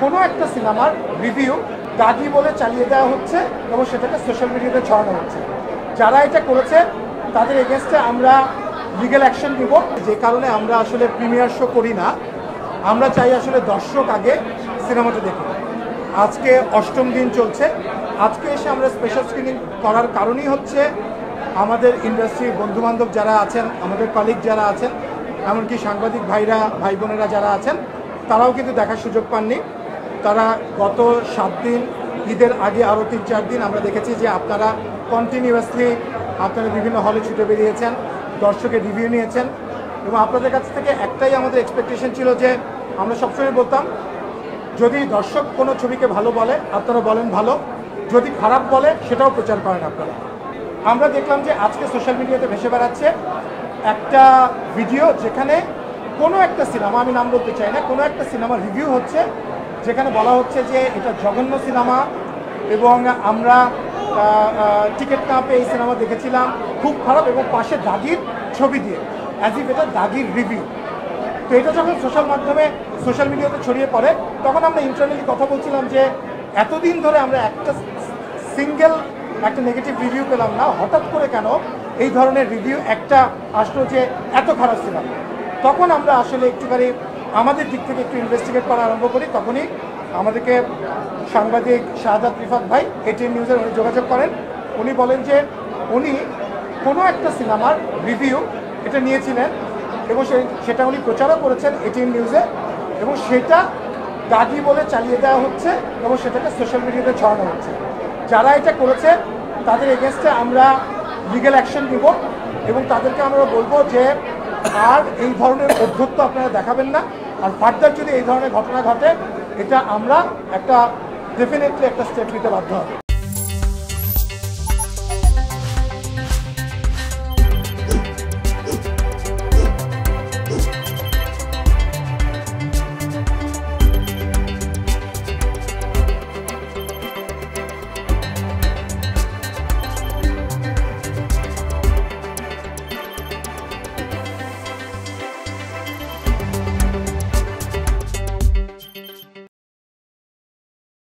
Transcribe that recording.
কোনো একটা সিনেমার রিভিউ দাগি বলে চালিয়ে দেওয়া হচ্ছে এবং সেটাকে সোশ্যাল মিডিয়াতে ছড়ানো হচ্ছে। যারা এটা করেছে তাদের এগেনস্টে আমরা লিগ্যাল অ্যাকশন নিব। যে কারণে আমরা আসলে প্রিমিয়ার শো করি না, আমরা চাই আসলে দর্শক আগে সিনেমাটা দেখুন। আজকে 8ম দিন চলছে। আজকে এসে আমরা স্পেশাল স্ক্রিনিং করার কারণই হচ্ছে আমাদের ইন্ডাস্ট্রির বন্ধুবান্ধব যারা আছেন, আমাদের কলিগ যারা আছেন, এমনকি সাংবাদিক ভাইরা ভাই বোনেরা যারা আছেন, তারাও কিন্তু দেখার সুযোগ পাননি। তারা গত 7 দিন, ঈদের আগে আরও 3-4 দিন আমরা দেখেছি যে আপনারা কন্টিনিউয়াসলি আপনারা বিভিন্ন হলে ছুটে বেরিয়েছেন, দর্শকের রিভিউ নিয়েছেন এবং আপনাদের কাছ থেকে একটাই আমাদের এক্সপেকটেশন ছিল যে আমরা সবসময় বলতাম যদি দর্শক কোনো ছবিকে ভালো বলে আপনারা বলেন ভালো, যদি খারাপ বলে সেটাও প্রচার করেন আপনারা। আমরা দেখলাম যে আজকে সোশ্যাল মিডিয়াতে ভেসে বেড়াচ্ছে একটা ভিডিও যেখানে কোনো একটা সিনেমা, আমি নাম বলতে চাই না, কোনো একটা সিনেমার রিভিউ হচ্ছে যেখানে বলা হচ্ছে যে এটা জঘন্য সিনেমা এবং আমরা টিকিট না পেয়ে এই সিনেমা দেখেছিলাম, খুব খারাপ, এবং পাশে দাগির ছবি দিয়ে অ্যাজ ইফ এটা দাগির রিভিউ। তো এটা যখন সোশ্যাল মিডিয়াতে ছড়িয়ে পড়ে তখন আমরা ইন্টারনালি কথা বলছিলাম যে এতদিন ধরে আমরা একটা নেগেটিভ রিভিউ পেলাম না, হঠাৎ করে কেন এই ধরনের রিভিউ একটা আসলো যে এত খারাপ সিনেমা। তখন আমরা আসলে একটুখানি আমাদের দিক থেকে একটু ইনভেস্টিগেট করা আরম্ভ করি। তখনই আমাদেরকে সাংবাদিক শাহাদাত রিফাত ভাই এটিএন নিউজের উনি যোগাযোগ করেন। উনি বলেন যে উনি কোনো একটা সিনেমার রিভিউ এটা নিয়েছিলেন এবং সেটা উনি প্রচারও করেছেন এটিএন নিউজে এবং সেটা দাগি বলে চালিয়ে দেওয়া হচ্ছে এবং সেটাকে সোশ্যাল মিডিয়াতে ছড়ানো হচ্ছে। যারা এটা করেছে তাদের এগেনস্টে আমরা লিগ্যাল অ্যাকশন নিব এবং তাদেরকে আমরা বলবো যে আর এই ধরনের অধ্যত্ব আপনারা দেখাবেন না, আর ফার্দার যদি এই ধরনের ঘটনা ঘটে এটা আমরা ডেফিনেটলি একটা স্টেপ নিতে বাধ্য হবে।